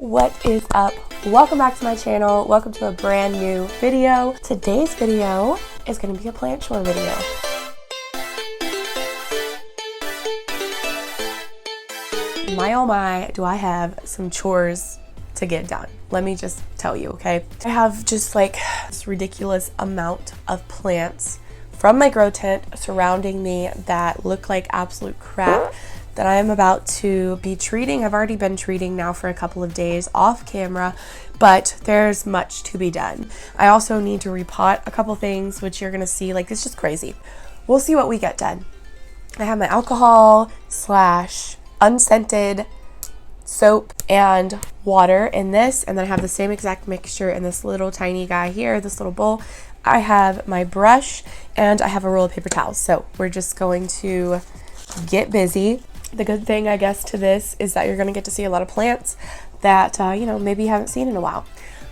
What is up? Welcome back to my channel. Welcome to a brand new video. Today's video is going to be a plant chore video. My oh my, do I have some chores to get done. Let me just tell you, okay? I have just like this ridiculous amount of plants from my grow tent surrounding me that look like absolute crap that I am about to be treating. I've already been treating now for a couple of days off camera, but there's much to be done. I also need to repot a couple things, which you're gonna see, like, it's just crazy. We'll see what we get done. I have my alcohol / unscented soap and water in this, and then I have the same exact mixture in this little tiny guy here, this little bowl. I have my brush and I have a roll of paper towels. So we're just going to get busy. The good thing, I guess, to this is that you're going to get to see a lot of plants that, maybe you haven't seen in a while.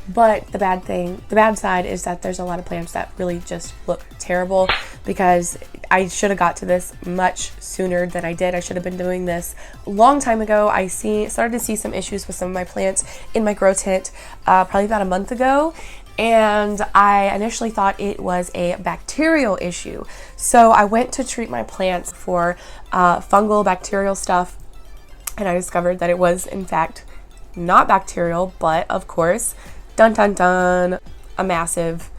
But the bad side is that there's a lot of plants that really just look terrible because I should have got to this much sooner than I did. I should have been doing this a long time ago. I started to see some issues with some of my plants in my grow tent probably about a month ago. And I initially thought it was a bacterial issue. So I went to treat my plants for fungal bacterial stuff, and I discovered that it was in fact not bacterial, but of course, dun dun dun, a massive,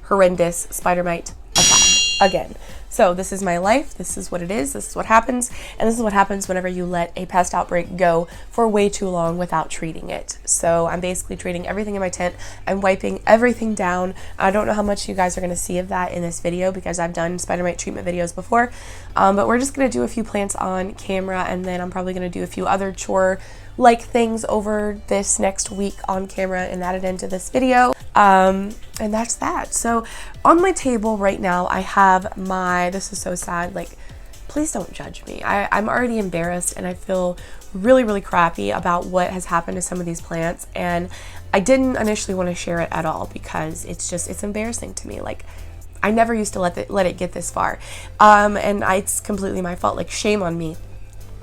horrendous spider mite attack again. So this is my life, this is what it is, this is what happens, and this is what happens whenever you let a pest outbreak go for way too long without treating it. So I'm basically treating everything in my tent. I'm wiping everything down. I don't know how much you guys are going to see of that in this video because I've done spider mite treatment videos before, but we're just going to do a few plants on camera, and then I'm probably going to do a few other chore like things over this next week on camera and add it into this video. And that's that. So on my table right now, I have this is so sad, like, please don't judge me. I'm already embarrassed and I feel really, really crappy about what has happened to some of these plants. And I didn't initially want to share it at all because it's embarrassing to me. Like, I never used to let it get this far. And it's completely my fault, like, shame on me.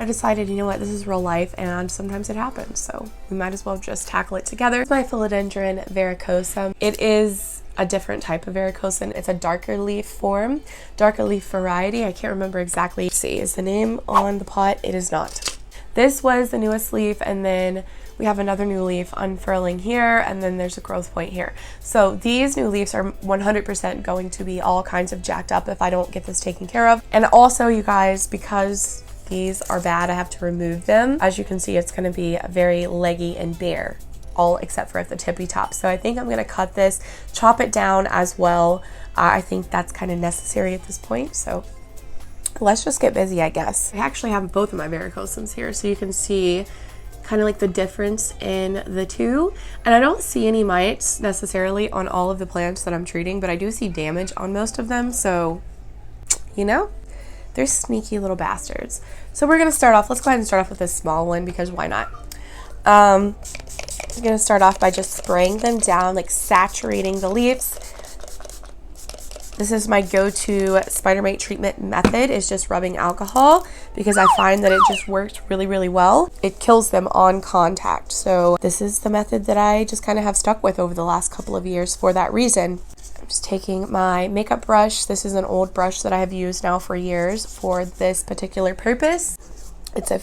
I decided, you know what, this is real life and sometimes it happens, so we might as well just tackle it together. My philodendron verrucosum. It is a different type of verrucosum. It's a darker leaf form, darker leaf variety. I can't remember exactly. Let's see, is the name on the pot? It is not. This was the newest leaf, and then we have another new leaf unfurling here, and then there's a growth point here. So these new leaves are 100% going to be all kinds of jacked up if I don't get this taken care of. And also, you guys, because these are bad, I have to remove them. As you can see, it's going to be very leggy and bare, all except for at the tippy top. So I think I'm going to cut this, chop it down as well. I think that's kind of necessary at this point. So let's just get busy, I guess. I actually have both of my verrucosums here, so you can see kind of like the difference in the two. And I don't see any mites necessarily on all of the plants that I'm treating, but I do see damage on most of them. So, they're sneaky little bastards. So we're going to start off, let's go ahead and start off with this small one because why not? I'm going to start off by just spraying them down, like saturating the leaves. This is my go-to spider mite treatment method, is just rubbing alcohol because I find that it just works really, really well. It kills them on contact. So this is the method that I just kind of have stuck with over the last couple of years for that reason. I'm just taking my makeup brush. This is an old brush that I have used now for years for this particular purpose. It's a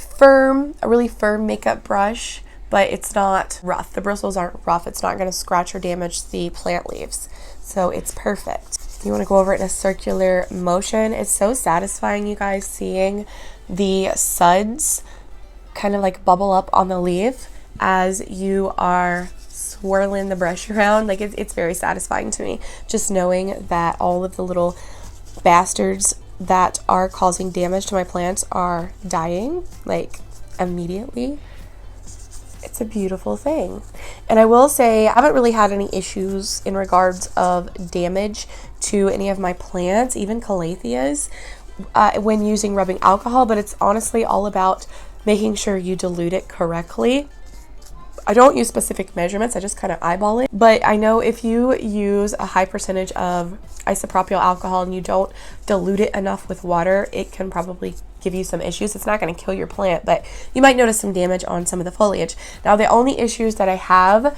really firm makeup brush, but it's not rough. The bristles aren't rough. It's not going to scratch or damage the plant leaves. So it's perfect. You want to go over it in a circular motion. It's so satisfying, you guys, seeing the suds kind of like bubble up on the leaf as you are swirling the brush around. Like, it's very satisfying to me, just knowing that all of the little bastards that are causing damage to my plants are dying, like, immediately. It's a beautiful thing. And I will say, I haven't really had any issues in regards of damage to any of my plants, even calatheas, when using rubbing alcohol, but it's honestly all about making sure you dilute it correctly. I don't use specific measurements, I just kind of eyeball it. But I know if you use a high percentage of isopropyl alcohol and you don't dilute it enough with water, it can probably give you some issues. It's not going to kill your plant, but you might notice some damage on some of the foliage. Now, the only issues that I have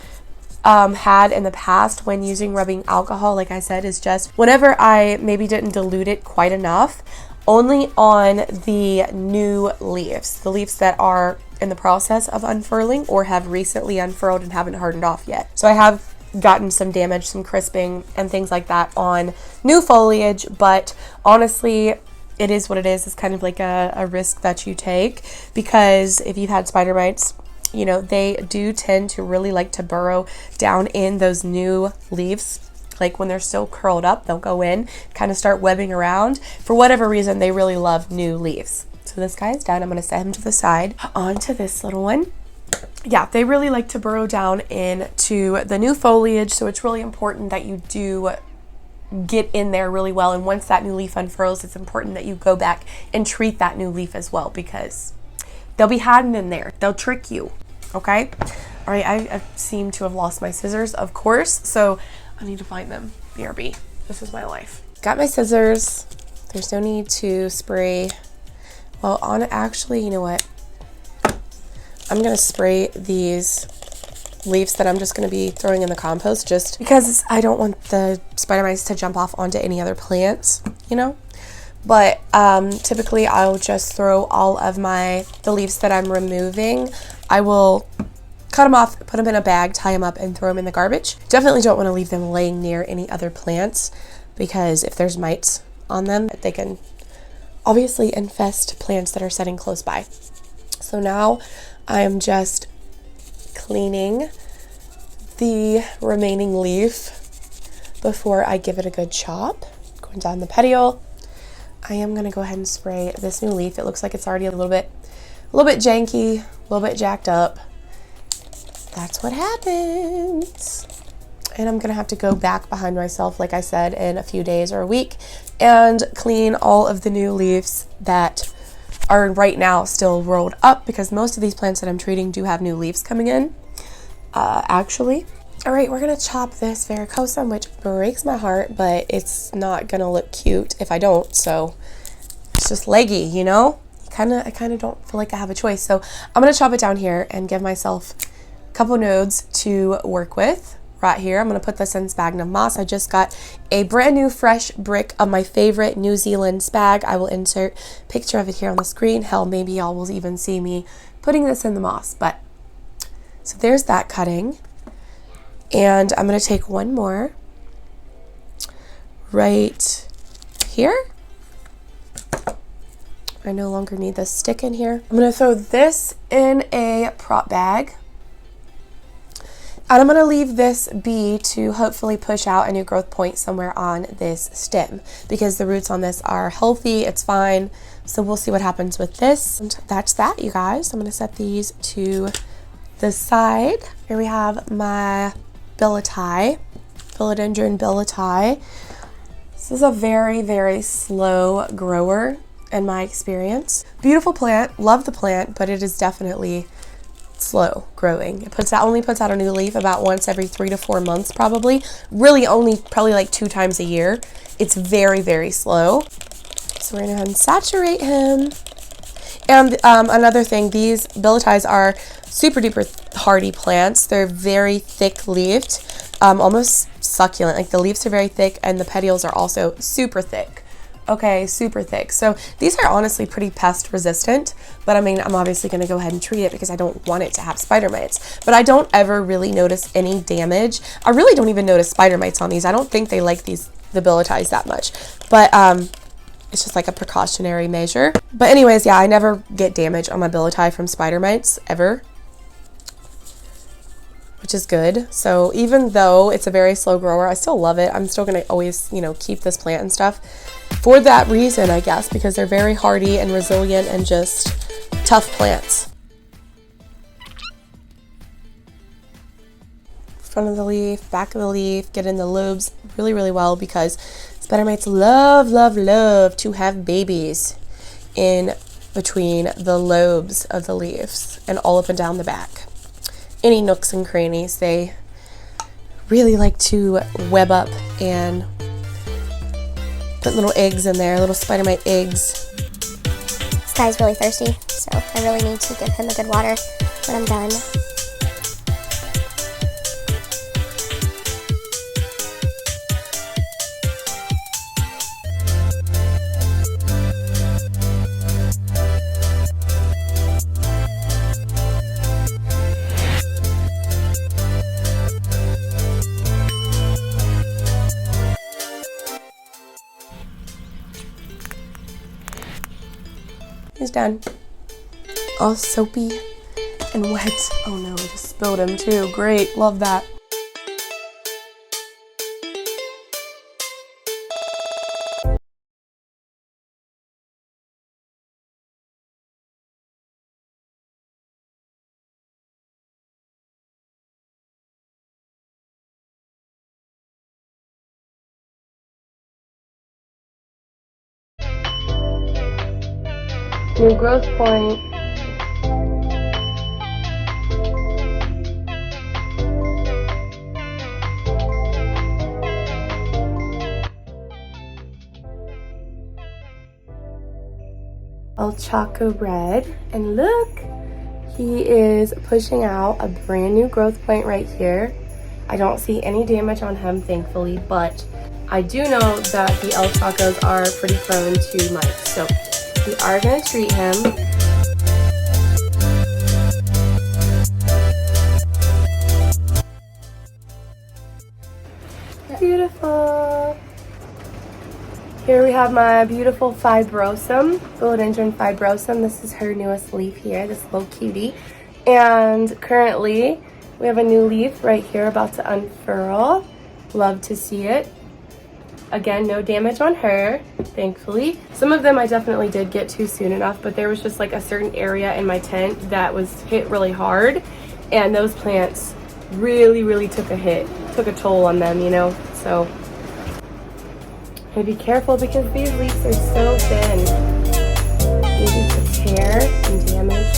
had in the past when using rubbing alcohol, like I said, is just whenever I maybe didn't dilute it quite enough, only on the new leaves, the leaves that are in the process of unfurling or have recently unfurled and haven't hardened off yet. So I have gotten some damage, some crisping and things like that on new foliage, but honestly, it is what it is. It's kind of like a risk that you take, because if you've had spider mites, you know, they do tend to really like to burrow down in those new leaves. Like when they're still curled up, they'll go in, kind of start webbing around. For whatever reason, they really love new leaves. So this guy is done. I'm going to set him to the side. On to this little one. Yeah, they really like to burrow down into the new foliage, so it's really important that you do get in there really well. And once that new leaf unfurls, it's important that you go back and treat that new leaf as well, because they'll be hiding in there. They'll trick you, okay? All right, I seem to have lost my scissors, of course, so I need to find them. BRB, this is my life. Got my scissors. There's no need to spray. Well, actually, you know what? I'm gonna spray these leaves that I'm just gonna be throwing in the compost, just because I don't want the spider mites to jump off onto any other plants, you know? But typically I'll just throw all of the leaves that I'm removing. I will cut them off, put them in a bag, tie them up, and throw them in the garbage. Definitely don't want to leave them laying near any other plants, because if there's mites on them, they can obviously infest plants that are sitting close by. So now I'm just cleaning the remaining leaf before I give it a good chop. Going down the petiole. I am going to go ahead and spray this new leaf. It looks like it's already a little bit janky, a little bit jacked up. That's what happens. And I'm going to have to go back behind myself, like I said, in a few days or a week, and clean all of the new leaves that are right now still rolled up, because most of these plants that I'm treating do have new leaves coming in, actually. All right, we're going to chop this varicosum, which breaks my heart, but it's not going to look cute if I don't, so it's just leggy, you know? I kind of don't feel like I have a choice, so I'm going to chop it down here and give myself couple nodes to work with right here. I'm going to put this in sphagnum moss. I just got a brand new fresh brick of my favorite New Zealand spag. I will insert a picture of it here on the screen. Hell, maybe y'all will even see me putting this in the moss. But so there's that cutting, and I'm going to take one more right here. I no longer need this stick in here. I'm going to throw this in a prop bag. And I'm going to leave this be to hopefully push out a new growth point somewhere on this stem, because the roots on this are healthy. It's fine. So we'll see what happens with this. And that's that, you guys. I'm going to set these to the side. Here we have my philodendron billitii. This is a very, very slow grower in my experience. Beautiful plant. Love the plant, but it is definitely slow growing. It only puts out a new leaf about once every 3 to 4 months, probably. Really only probably like 2 times a year. It's very, very slow. So we're going to go ahead and saturate him. And another thing, these billitiis are super duper hardy plants. They're very thick leafed, almost succulent. Like the leaves are very thick and the petioles are also super thick. Okay, super thick. So these are honestly pretty pest resistant, but I mean, I'm obviously going to go ahead and treat it because I don't want it to have spider mites. But I don't ever really notice any damage. I really don't even notice spider mites on these. I don't think they like the billitiis that much. But it's just like a precautionary measure. But anyways, yeah, I never get damage on my billitii from spider mites ever, which is good. So even though it's a very slow grower, I still love it. I'm still going to always, you know, keep this plant and stuff for that reason, I guess, because they're very hardy and resilient and just tough plants. Front of the leaf, back of the leaf, get in the lobes really, really well, because spider mites love, love, love to have babies in between the lobes of the leaves and all up and down the back. Any nooks and crannies, they really like to web up and put little eggs in there, little spider mite eggs. guy's really thirsty, so I really need to give him a good water when I'm done. He's done. All soapy and wet. Oh no, I just spilled him too. Great, love that. New growth point. El Choco Red, and look, he is pushing out a brand new growth point right here. I don't see any damage on him, thankfully, but I do know that the El Chacos are pretty prone to mites, so we are going to treat him. Beautiful. Here we have my beautiful fibrosum, philodendron fibrosum. This is her newest leaf here, this little cutie. And currently we have a new leaf right here about to unfurl. Love to see it. Again, no damage on her, thankfully. Some of them I definitely did get to soon enough, but there was just like a certain area in my tent that was hit really hard, and those plants really took a hit, took a toll on them, you know? So, be careful because these leaves are so thin. Easy to tear and damage.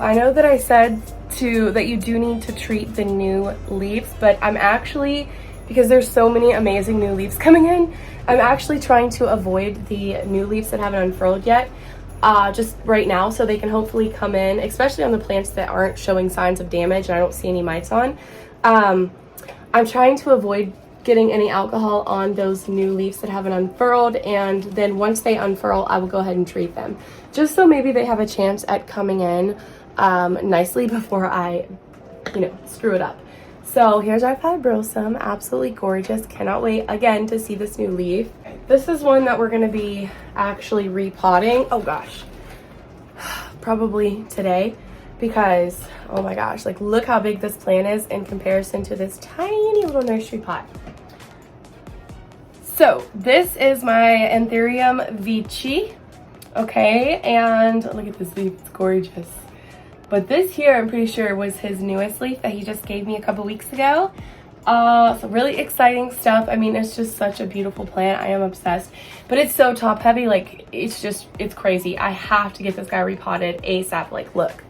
I know that I said that you do need to treat the new leaves, but I'm actually, because there's so many amazing new leaves coming in, I'm actually trying to avoid the new leaves that haven't unfurled yet, just right now, so they can hopefully come in, especially on the plants that aren't showing signs of damage and I don't see any mites on. I'm trying to avoid getting any alcohol on those new leaves that haven't unfurled, and then once they unfurl, I will go ahead and treat them, just so maybe they have a chance at coming in nicely before I, screw it up. So here's our fibrosum, absolutely gorgeous. Cannot wait again to see this new leaf. This is one that we're gonna be actually repotting. Oh gosh, probably today, because oh my gosh, like look how big this plant is in comparison to this tiny little nursery pot. So this is my Anthurium Vici, okay, and look at this leaf, it's gorgeous. But this here, I'm pretty sure, was his newest leaf that he just gave me a couple weeks ago. So really exciting stuff. I mean, it's just such a beautiful plant. I am obsessed. But it's so top heavy, like, it's crazy. I have to get this guy repotted ASAP, like, look.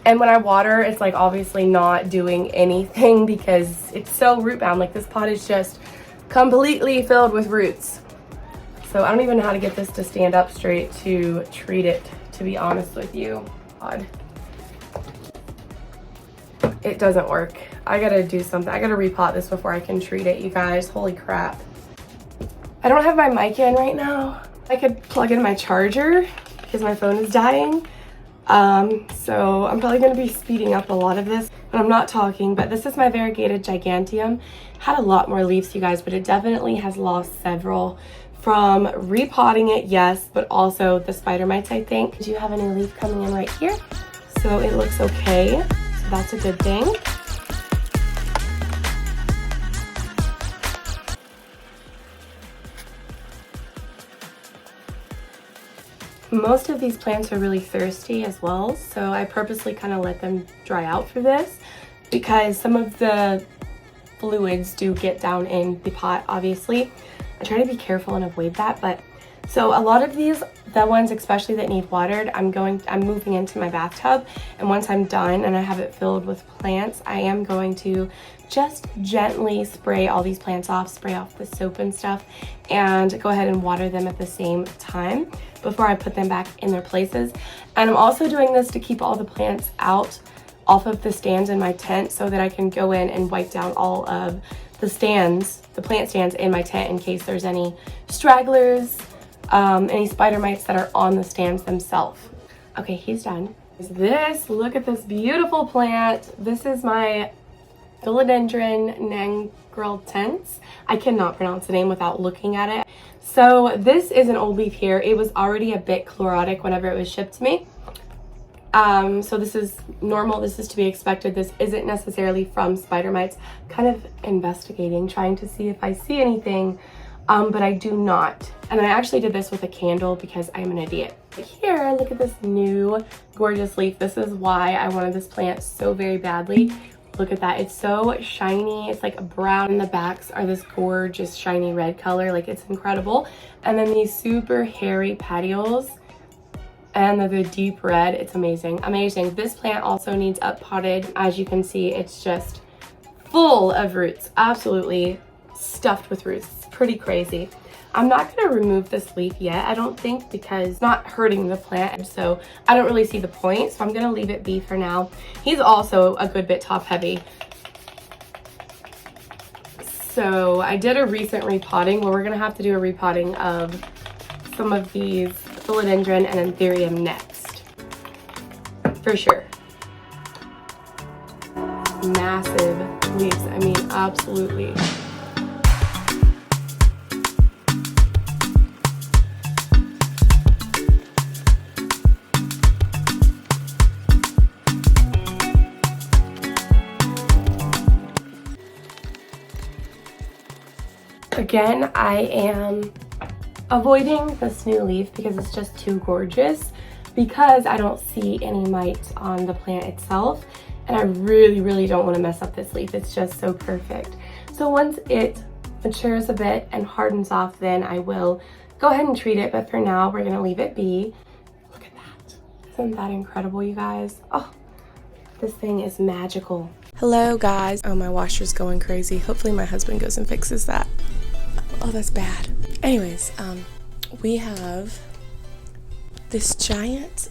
And when I water, it's, like, obviously not doing anything because it's so root bound. Like, this pot is just completely filled with roots. So I don't even know how to get this to stand up straight to treat it, to be honest with you. God. It doesn't work. I gotta do something. I gotta repot this before I can treat it, you guys. Holy crap. I don't have my mic in right now. I could plug in my charger because my phone is dying. So I'm probably gonna be speeding up a lot of this when I'm not talking, but this is my variegated giganteum. Had a lot more leaves, you guys, but it definitely has lost several from repotting it, yes, but also the SpiderMites, I think. I do have a new leaf coming in right here, so it looks okay. So that's a good thing. Most of these plants are really thirsty as well, so I purposely kind of let them dry out for this because some of the fluids do get down in the pot, obviously. I try to be careful and avoid that, but So a lot of these, the ones especially that need watered, I'm moving into my bathtub, and once I'm done and I have it filled with plants, I am going to just gently spray all these plants off, spray off the soap and stuff, and go ahead and water them at the same time before I put them back in their places. And I'm also doing this to keep all the plants out off of the stands in my tent so that I can go in and wipe down all of the stands, the plant stands in my tent, in case there's any stragglers, any spider mites that are on the stands themselves. Okay, he's done. Look at this beautiful plant. This is my philodendron nangrel-tense. I cannot pronounce the name without looking at it. So this is an old leaf here. It was already a bit chlorotic whenever it was shipped to me. So this is normal, this is to be expected. This isn't necessarily from SpiderMites. Kind of investigating, trying to see if I see anything, but I do not. And then I actually did this with a candle because I'm an idiot. But here, look at this new gorgeous leaf. This is why I wanted this plant so very badly. Look at that, it's so shiny. It's like brown, and the backs are this gorgeous shiny red color, like it's incredible. And then these super hairy petioles, and the deep red. It's amazing, amazing. This plant also needs up potted. As you can see, it's just full of roots, absolutely stuffed with roots. It's pretty crazy. I'm not gonna remove this leaf yet, I don't think, because it's not hurting the plant, so I don't really see the point, so I'm gonna leave it be for now. He's also a good bit top heavy. So I did a recent repotting. Well, we're gonna have to do a repotting of some of these philodendron and anthurium next, for sure. Massive leaves, I mean, absolutely. Again, I am avoiding this new leaf because it's just too gorgeous, because I don't see any mites on the plant itself, and I really don't want to mess up this leaf. It's just so perfect. So once it matures a bit and hardens off, then I will go ahead and treat it, but for now we're gonna leave it be. Look at that. Isn't that incredible, you guys? Oh, this thing is magical. Hello guys. Oh, my washer's going crazy. Hopefully my husband goes and fixes that. Oh, that's bad. Anyways, we have this giant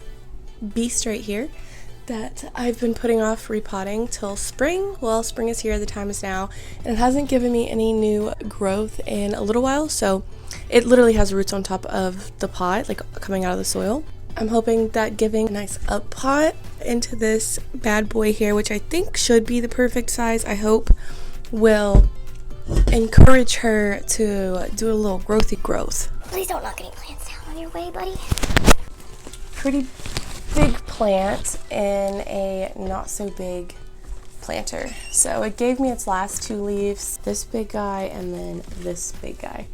beast right here that I've been putting off repotting till spring. Well, spring is here, the time is now, and it hasn't given me any new growth in a little while, so it literally has roots on top of the pot, like coming out of the soil. I'm hoping that giving a nice up pot into this bad boy here, which I think should be the perfect size, I hope, will encourage her to do a little growthy growth. Please don't knock any plants down on your way, buddy. Pretty big plant in a not so big planter. So it gave me its last two leaves, this big guy and then this big guy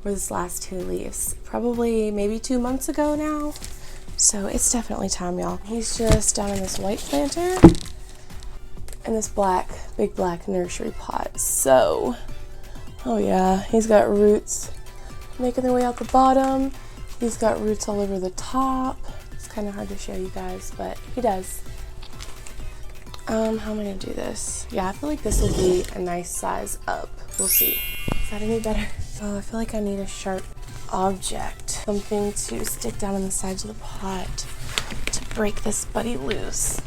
were its last two leaves, probably maybe 2 months ago now. So it's definitely time, y'all. He's just down in this white planter and this big black nursery pot. So, oh yeah, he's got roots making their way out the bottom. He's got roots all over the top. It's kind of hard to show you guys, but he does. How am I gonna do this? Yeah, I feel like this will be a nice size up. We'll see. Is that any better? Oh, I feel like I need a sharp object. Something to stick down on the sides of the pot to break this buddy loose.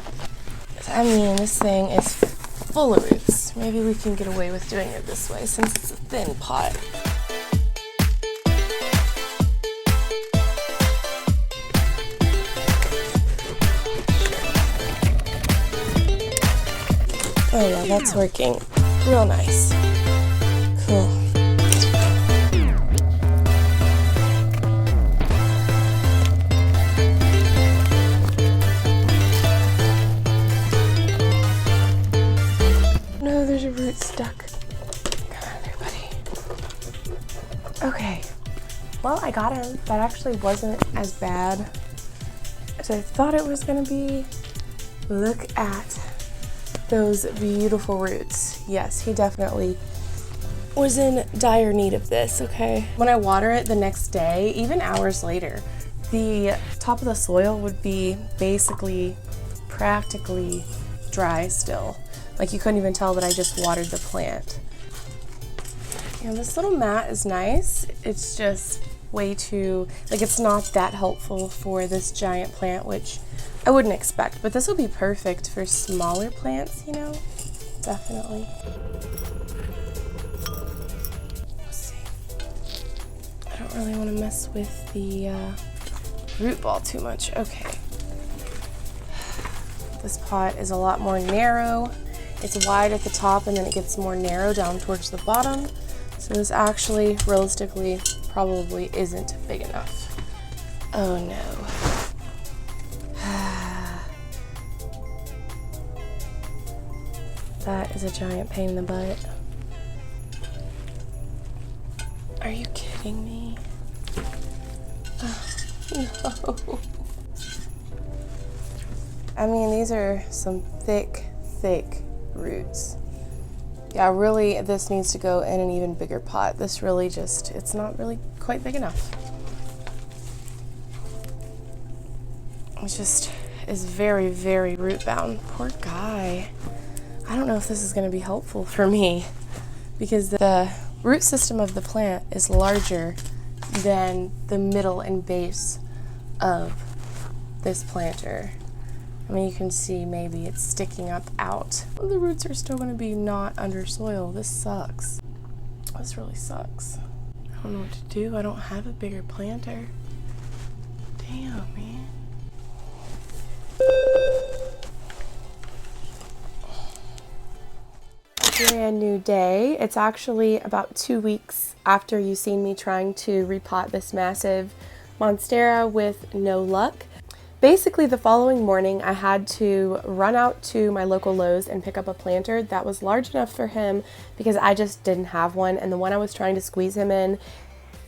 I mean, this thing is full of roots. Maybe we can get away with doing it this way since it's a thin pot. Oh yeah, that's working real nice. Cool. No, there's a root stuck. Come on there, buddy. Okay. Well, I got him. That actually wasn't as bad as I thought it was gonna be. Look at those beautiful roots. Yes, he definitely was in dire need of this, okay? When I water it the next day, even hours later, the top of the soil would be basically practically dry still. Like you couldn't even tell that I just watered the plant. And this little mat is nice. It's just way too, like it's not that helpful for this giant plant, which I wouldn't expect, but this will be perfect for smaller plants, you know? Definitely. Let's see. I don't really want to mess with the root ball too much. Okay. This pot is a lot more narrow. It's wide at the top and then it gets more narrow down towards the bottom. So this actually, realistically, probably isn't big enough. Oh no. That is a giant pain in the butt. Are you kidding me? Oh, no. I mean, these are some thick roots. Yeah, really, this needs to go in an even bigger pot. This really just, it's not really quite big enough. It just is very, very root bound. Poor guy. I don't know if this is going to be helpful for me because the root system of the plant is larger than the middle and base of this planter. I mean, you can see maybe it's sticking up out. The roots are still going to be not under soil. This sucks. This really sucks. I don't know what to do. I don't have a bigger planter. Damn, man. Brand new day. It's actually about 2 weeks after you've seen me trying to repot this massive Monstera with no luck. Basically, the following morning, I had to run out to my local Lowe's and pick up a planter that was large enough for him because I just didn't have one, and the one I was trying to squeeze him in,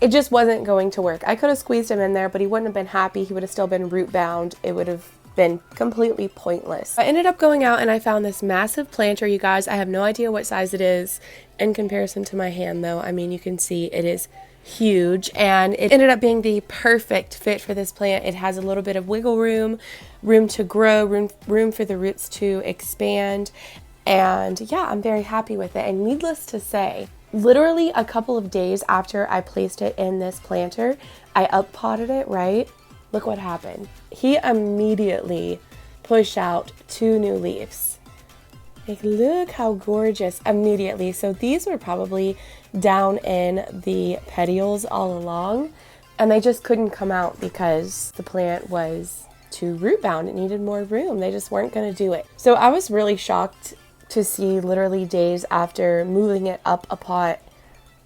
it just wasn't going to work. I could have squeezed him in there, but he wouldn't have been happy. He would have still been root bound. It would have been completely pointless. I ended up going out and I found this massive planter, you guys. I have no idea what size it is in comparison to my hand, though. I mean, you can see it is huge, and it ended up being the perfect fit for this plant. It has a little bit of wiggle room to grow, room for the roots to expand, and yeah, I'm very happy with it. And needless to say, literally a couple of days after I placed it in this planter, I uppotted it, right? Look what happened. He immediately pushed out 2 new leaves. Like, look how gorgeous, immediately. So these were probably down in the petioles all along, and they just couldn't come out because the plant was too root bound. It needed more room. They just weren't gonna do it. So I was really shocked to see, literally days after moving it up a pot,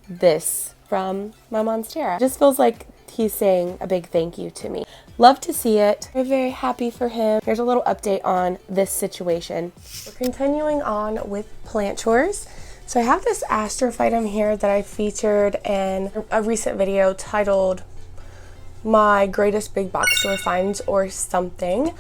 this from my Monstera. It just feels like he's saying a big thank you to me. Love to see it. We're very happy for him. Here's a little update on this situation. We're continuing on with plant chores. So I have this Astrophytum here that I featured in a recent video titled My Greatest Big Box Store Finds or something.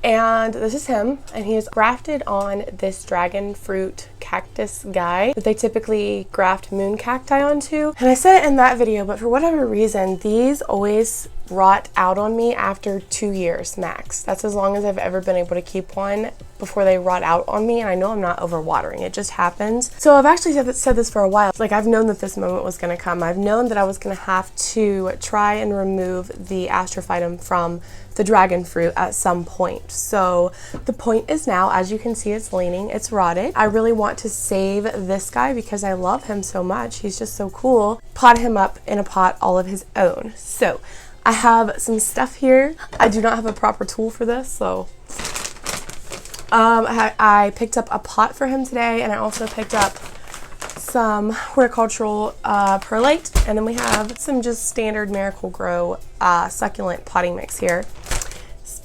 And this is him, and he is grafted on this dragon fruit cactus guy that they typically graft moon cacti onto. And I said it in that video, but for whatever reason, these always rot out on me after 2 years max. That's as long as I've ever been able to keep one before they rot out on me, and I know I'm not overwatering. It just happens. So I've actually said this for a while. Like, I've known that this moment was going to come. I've known that I was going to have to try and remove the Astrophytum from the dragon fruit at some point. So the point is now, as you can see, it's leaning, it's rotted. I really want to save this guy because I love him so much. He's just so cool. Pot him up in a pot all of his own. So I have some stuff here. I do not have a proper tool for this, so I picked up a pot for him today, and I also picked up some horticultural perlite, and then we have some just standard Miracle-Gro succulent potting mix here,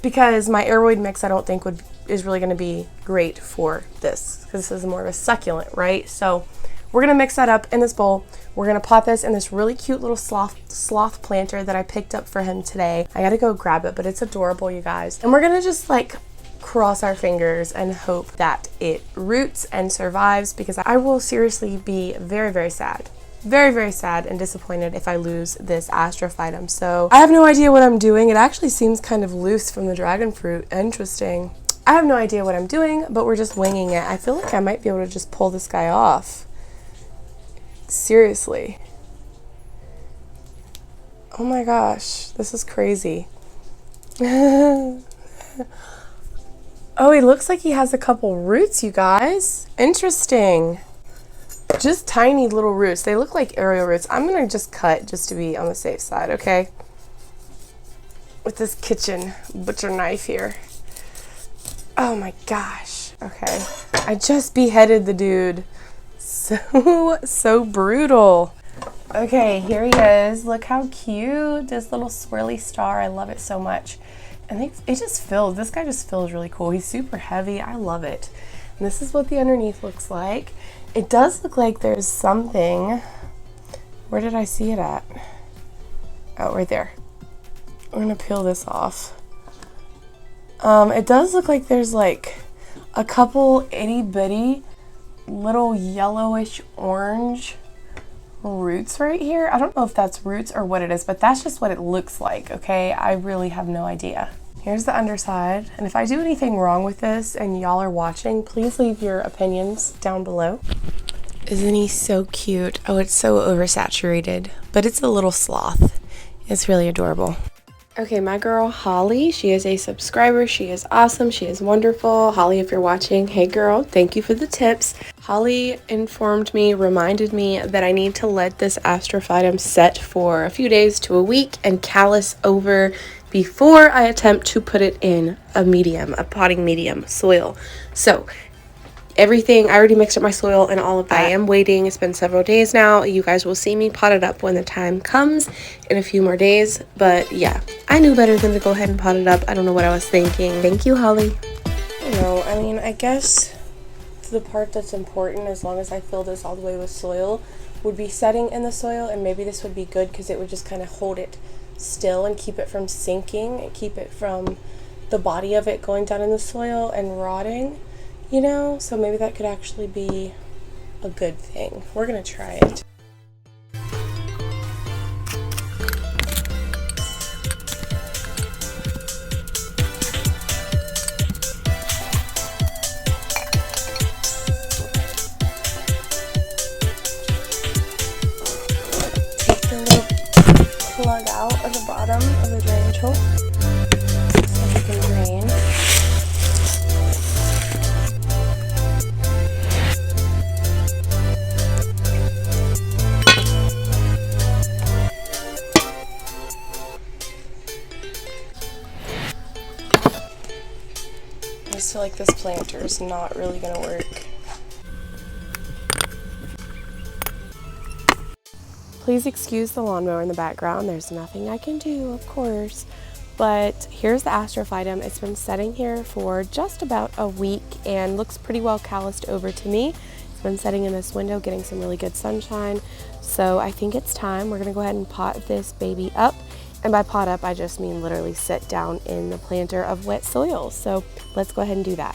because my aeroid mix I don't think is really going to be great for this, because this is more of a succulent, right? So we're going to mix that up in this bowl. We're going to pot this in this really cute little sloth planter that I picked up for him today. I got to go grab it, but it's adorable, you guys. And we're going to just like cross our fingers and hope that it roots and survives, because I will seriously be very, very sad very, very sad and disappointed if I lose this Astrophytum. So I have no idea what I'm doing. It actually seems kind of loose from the dragon fruit. Interesting. I have no idea what I'm doing, but we're just winging it. I feel like I might be able to just pull this guy off. Seriously. Oh my gosh, this is crazy. Oh, he looks like he has a couple roots, you guys. Interesting. Just tiny little roots. They look like aerial roots. I'm gonna just cut just to be on the safe side, okay? With this kitchen butcher knife here. Oh my gosh. Okay. I just beheaded the dude. So brutal. Okay, here he is. Look how cute. This little swirly star. I love it so much. And it just fills. This guy just feels really cool. He's super heavy. I love it. And this is what the underneath looks like. It does look like there's something. Where did I see it at? Oh, right there. We're gonna peel this off. It does look like there's like a couple itty bitty little yellowish orange roots right here. I don't know if that's roots or what it is, but that's just what it looks like, okay? I really have no idea. Here's the underside, and if I do anything wrong with this and y'all are watching, please leave your opinions down below. Isn't he so cute? Oh, it's so oversaturated, but it's a little sloth. It's really adorable. Okay, my girl Holly, she is a subscriber. She is awesome. She is wonderful. Holly, if you're watching, hey girl, thank you for the tips. Holly informed me, reminded me that I need to let this Astrophytum set for a few days to a week and callus over before I attempt to put it in a potting medium soil. So everything, I already mixed up my soil and all of that. I am waiting. It's been several days now. You guys will see me pot it up when the time comes in a few more days. But yeah, I knew better than to go ahead and pot it up. I don't know what I was thinking. Thank you, Holly. You know, I mean, I guess the part that's important, as long as I fill this all the way with soil, would be setting in the soil. And maybe this would be good because it would just kind of hold it still and keep it from sinking and keep it from the body of it going down in the soil and rotting. You know, so maybe that could actually be a good thing. We're gonna try it. Take the little plug out of the bottom of the drainage hole so we can drain. I just feel like this planter is not really going to work. Please excuse the lawnmower in the background. There's nothing I can do, of course. But here's the Astrophytum. It's been setting here for just about a week and looks pretty well calloused over to me. It's been setting in this window, getting some really good sunshine. So I think it's time. We're going to go ahead and pot this baby up. And by pot up, I just mean literally sit down in the planter of wet soil. So let's go ahead and do that.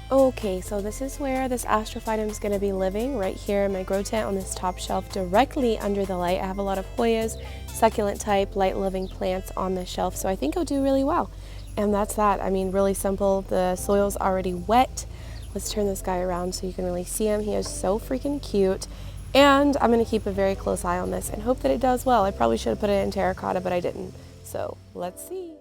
Okay, so this is where this Astrophytum is going to be living, right here in my grow tent on this top shelf directly under the light. I have a lot of Hoyas, succulent type, light-loving plants on this shelf, so I think it'll do really well. And that's that. I mean, really simple. The soil's already wet. Let's turn this guy around so you can really see him. He is so freaking cute. And I'm going to keep a very close eye on this and hope that it does well. I probably should have put it in terracotta, but I didn't. So let's see.